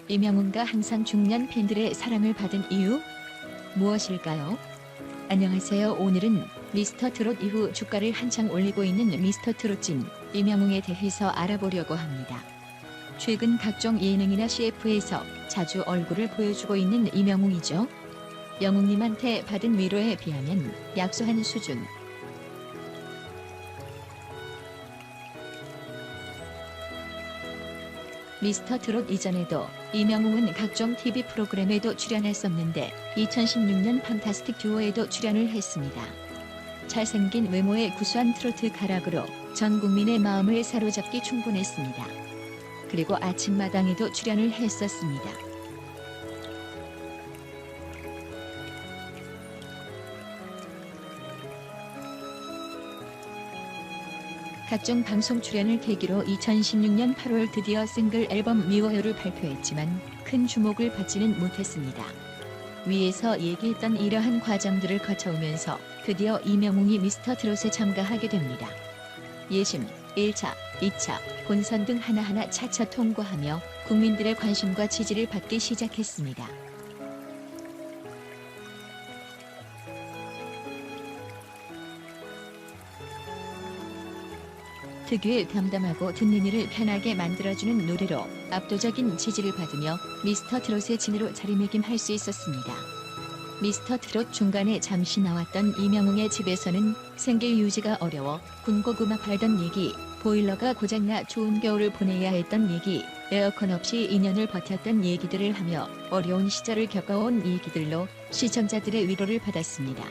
이명웅가 항상 중년 팬들의 사랑을 받은 이유? 무엇일까요? 안녕하세요. 오늘은 미스터트롯 이후 주가를 한창 올리고 있는 미스터트롯진 이명웅에 대해서 알아보려고 합니다. 최근 각종 예능이나 CF에서 자주 얼굴을 보여주고 있는 이명웅이죠. 영웅님한테 받은 위로에 비하면 약소한 수준. 미스터트롯 이전에도 이명웅은 각종 TV 프로그램에도 출연했었는데 2016년 판타스틱 듀오에도 출연을 했습니다. 잘생긴 외모의 구수한 트로트 가락으로 전 국민의 마음을 사로잡기 충분했습니다. 그리고 아침마당에도 출연을 했었습니다. 각종 방송 출연을 계기로 2016년 8월 드디어 싱글 앨범 미워요를 발표했지만 큰 주목을 받지는 못했습니다. 위에서 얘기했던 이러한 과정들을 거쳐오면서 드디어 이명웅이 미스터트롯에 참가하게 됩니다. 예심, 1차, 2차, 본선 등 하나하나 차차 통과하며 국민들의 관심과 지지를 받기 시작했습니다. 특유의 담담하고 듣는 이를 편하게 만들어주는 노래로 압도적인 지지를 받으며 미스터트롯의 진으로 자리매김할 수 있었습니다. 미스터트롯 중간에 잠시 나왔던 이명웅의 집에서는 생계 유지가 어려워 군고구마 팔던 얘기, 보일러가 고장나 좋은 겨울을 보내야 했던 얘기, 에어컨 없이 2년을 버텼던 얘기들을 하며 어려운 시절을 겪어온 얘기들로 시청자들의 위로를 받았습니다.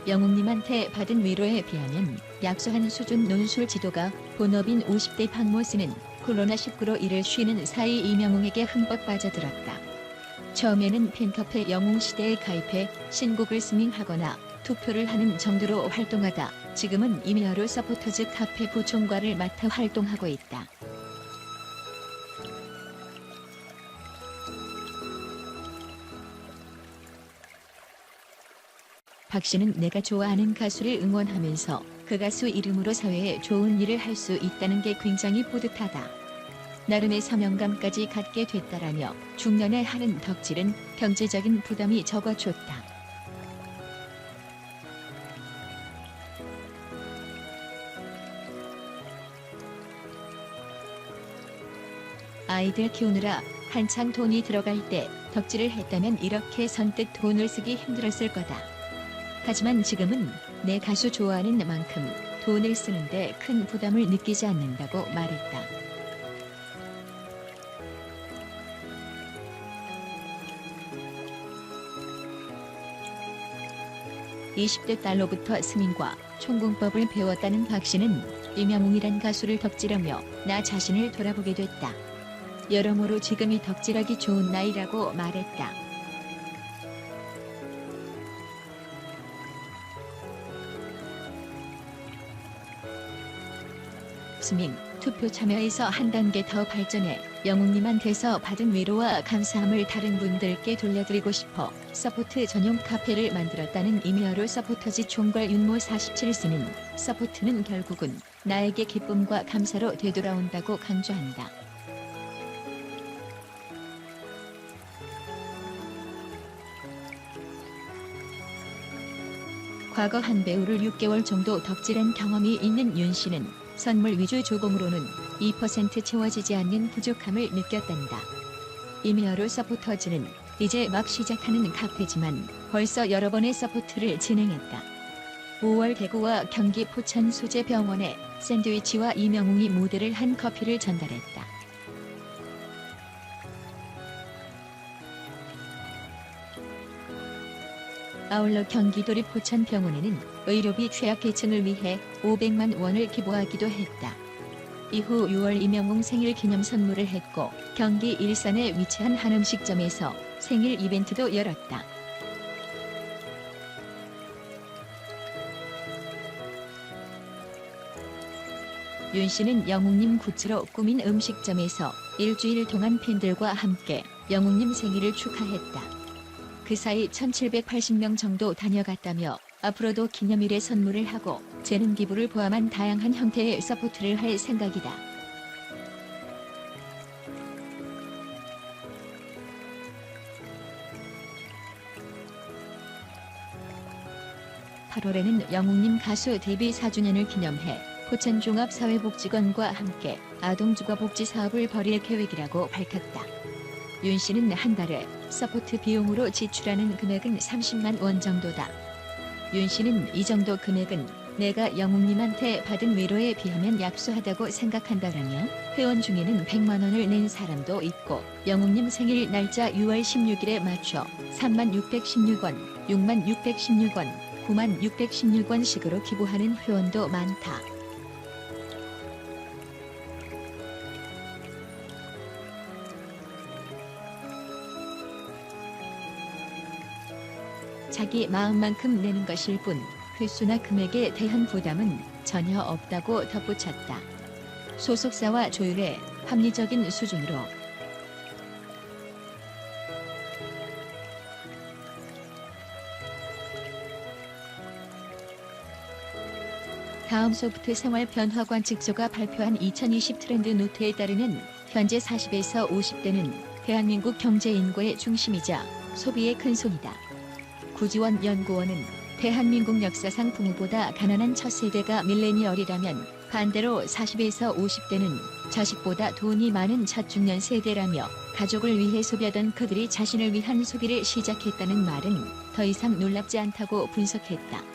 영웅님한테 받은 위로에 비하면 약소한 수준 논술 지도가 본업인 50대 박모씨는 코로나19로 일을 쉬는 사이 이명웅에게 흠뻑 빠져들었다. 처음에는 팬카페 영웅시대에 가입해 신곡을 스밍하거나 투표를 하는 정도로 활동하다 지금은 이메어로 서포터즈 카페 부총괄을 맡아 활동하고 있다. 박 씨는 내가 좋아하는 가수를 응원하면서 그 가수 이름으로 사회에 좋은 일을 할 수 있다는 게 굉장히 뿌듯하다. 나름의 사명감까지 갖게 됐다라며 중년에 하는 덕질은 경제적인 부담이 적어졌다. 아이들 키우느라 한창 돈이 들어갈 때 덕질을 했다면 이렇게 선뜻 돈을 쓰기 힘들었을 거다. 하지만 지금은 내 가수 좋아하는 만큼 돈을 쓰는데 큰 부담을 느끼지 않는다고 말했다. (20대) 딸로부터 스밍과 총공법을 배웠다는 박 씨는 이명웅이란 가수를 덕질하며 나 자신을 돌아보게 됐다. 여러모로 지금이 덕질하기 좋은 나이라고 말했다. 스밍, 투표 참여에서 한 단계 더 발전해 영웅님한테서 받은 위로와 감사함을 다른 분들께 돌려드리고 싶어 서포트 전용 카페를 만들었다는 이메어로 서포터즈 총괄 윤모 47세는 서포트는 결국은 나에게 기쁨과 감사로 되돌아온다고 강조한다. 과거 한 배우를 6개월 정도 덕질한 경험이 있는 윤 씨는 선물 위주 조공으로는 2% 채워지지 않는 부족함을 느꼈단다. 이메어로 서포터즈는 이제 막 시작하는 카페지만 벌써 여러 번의 서포트를 진행했다. 5월 대구와 경기 포천 소재병원에 샌드위치와 이명웅이 모델을 한 커피를 전달했다. 아울러 경기도립 포천병원에는 의료비 취약계층을 위해 500만 원을 기부하기도 했다. 이후 6월 이명웅 생일 기념 선물을 했고 경기 일산에 위치한 한 음식점에서 생일 이벤트도 열었다. 윤 씨는 영웅님 굿즈로 꾸민 음식점에서 일주일 동안 팬들과 함께 영웅님 생일을 축하했다. 그 사이 1780명 정도 다녀갔다며 앞으로도 기념일에 선물을 하고 재능 기부를 포함한 다양한 형태의 서포트를 할 생각이다. 8월에는 영웅님 가수 데뷔 4주년을 기념해 포천종합사회복지관과 함께 아동주거복지 사업을 벌일 계획이라고 밝혔다. 윤 씨는 한 달에 서포트 비용으로 지출하는 금액은 30만 원 정도다. 윤 씨는 이 정도 금액은 내가 영웅님한테 받은 위로에 비하면 약소하다고 생각한다라며 회원 중에는 100만 원을 낸 사람도 있고 영웅님 생일 날짜 6월 16일에 맞춰 3만 616원, 6만 616원, 9만 616원씩으로 기부하는 회원도 많다. 자기 마음만큼 내는 것일 뿐 횟수나 금액에 대한 부담은 전혀 없다고 덧붙였다. 소속사와 조율해 합리적인 수준으로 다음 소프트 생활 변화 관측소가 발표한 2020 트렌드 노트에 따르면 현재 40에서 50대는 대한민국 경제 인구의 중심이자 소비의 큰 손이다. 구지원 연구원은 대한민국 역사상 부모보다 가난한 첫 세대가 밀레니얼이라면 반대로 40에서 50대는 자식보다 돈이 많은 첫 중년 세대라며 가족을 위해 소비하던 그들이 자신을 위한 소비를 시작했다는 말은 더 이상 놀랍지 않다고 분석했다.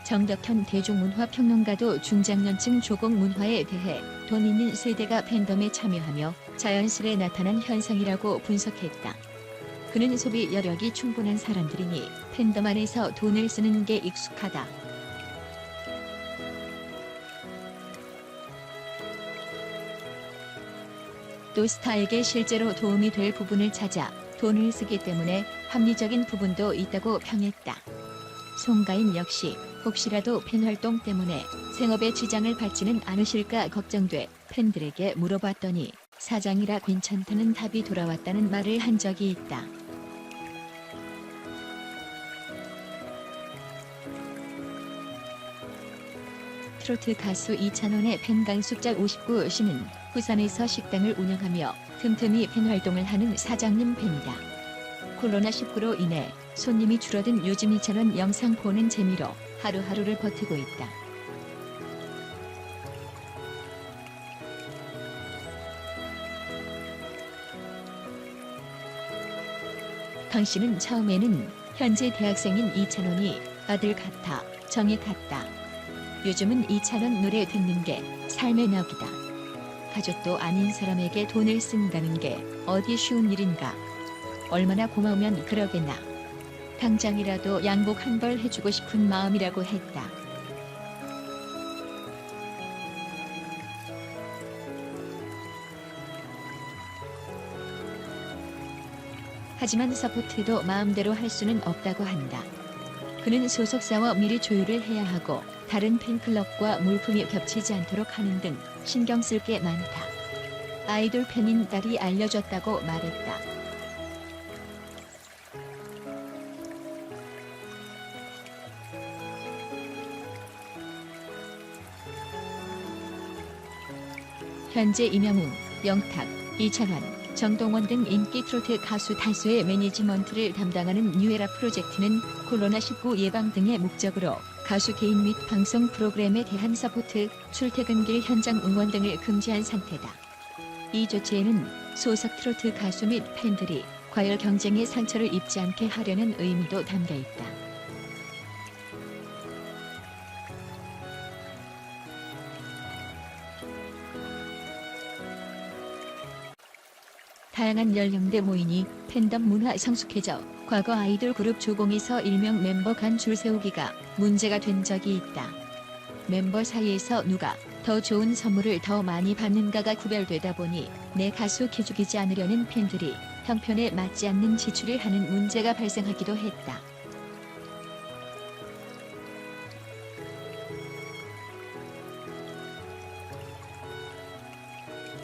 정덕현 대중문화평론가도 중장년층 조곡문화에 대해 돈 있는 세대가 팬덤에 참여하며 자연스레 나타난 현상이라고 분석했다. 그는 소비 여력이 충분한 사람들이니 팬덤 안에서 돈을 쓰는 게 익숙하다. 또 스타에게 실제로 도움이 될 부분을 찾아 돈을 쓰기 때문에 합리적인 부분도 있다고 평했다. 송가인 역시 혹시라도 팬 활동 때문에 생업에 지장을 받지는 않으실까 걱정돼 팬들에게 물어봤더니 사장이라 괜찮다는 답이 돌아왔다는 말을 한 적이 있다. 트로트 가수 이찬원의 팬 강숙자 59씨는 부산에서 식당을 운영하며 틈틈이 팬 활동을 하는 사장님 팬이다. 코로나19로 인해 손님이 줄어든 요즘 이찬원 영상 보는 재미로 하루하루를 버티고 있다. 강 씨는 처음에는 현재 대학생인 이찬원이 아들 같아, 정이 같다. 요즘은 이찬원 노래 듣는 게 삶의 낙이다. 가족도 아닌 사람에게 돈을 쓴다는 게 어디 쉬운 일인가. 얼마나 고마우면 그러겠나. 당장이라도 양복 한 벌 해주고 싶은 마음이라고 했다. 하지만 서포트도 마음대로 할 수는 없다고 한다. 그는 소속사와 미리 조율을 해야 하고 다른 팬클럽과 물품이 겹치지 않도록 하는 등 신경 쓸 게 많다. 아이돌 팬인 딸이 알려줬다고 말했다. 현재 이명웅, 영탁, 이찬원, 정동원 등 인기 트로트 가수 다수의 매니지먼트를 담당하는 뉴에라 프로젝트는 코로나19 예방 등의 목적으로 가수 개인 및 방송 프로그램에 대한 서포트, 출퇴근길 현장 응원 등을 금지한 상태다. 이 조치에는 소속 트로트 가수 및 팬들이 과열 경쟁의 상처를 입지 않게 하려는 의미도 담겨 있다. 다양한 연령대 모이니 팬덤 문화 성숙해져 과거 아이돌 그룹 조공에서 일명 멤버 간 줄 세우기가 문제가 된 적이 있다. 멤버 사이에서 누가 더 좋은 선물을 더 많이 받는가가 구별되다 보니 내 가수 기죽이지 않으려는 팬들이 형편에 맞지 않는 지출을 하는 문제가 발생하기도 했다.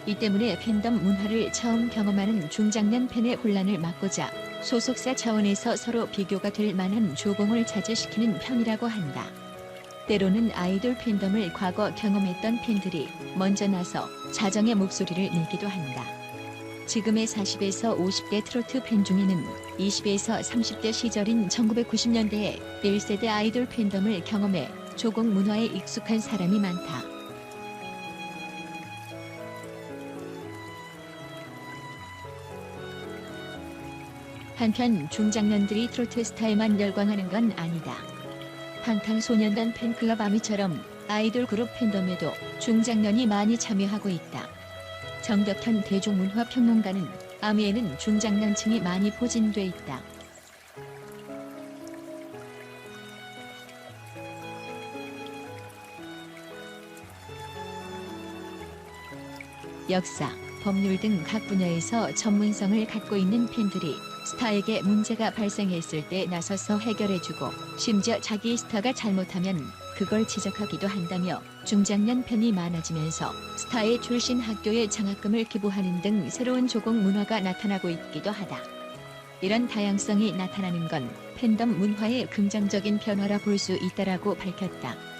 이 때문에 팬덤 문화를 처음 경험하는 중장년 팬의 혼란을 막고자 소속사 차원에서 서로 비교가 될 만한 조공을 자제시키는 편이라고 한다. 때로는 아이돌 팬덤을 과거 경험했던 팬들이 먼저 나서 자정의 목소리를 내기도 한다. 지금의 40에서 50대 트로트 팬 중에는 20에서 30대 시절인 1990년대에 1세대 아이돌 팬덤을 경험해 조공 문화에 익숙한 사람이 많다. 한편 중장년들이 트로트 스타에만 열광하는 건 아니다. 방탄소년단 팬클럽 아미처럼 아이돌 그룹 팬덤에도 중장년이 많이 참여하고 있다. 정덕현 대중문화평론가는 아미에는 중장년층이 많이 포진돼 있다. 역사, 법률 등 각 분야에서 전문성을 갖고 있는 팬들이 스타에게 문제가 발생했을 때 나서서 해결해주고 심지어 자기 스타가 잘못하면 그걸 지적하기도 한다며 중장년 팬이 많아지면서 스타의 출신 학교에 장학금을 기부하는 등 새로운 조공 문화가 나타나고 있기도 하다. 이런 다양성이 나타나는 건 팬덤 문화의 긍정적인 변화라 볼 수 있다라고 밝혔다.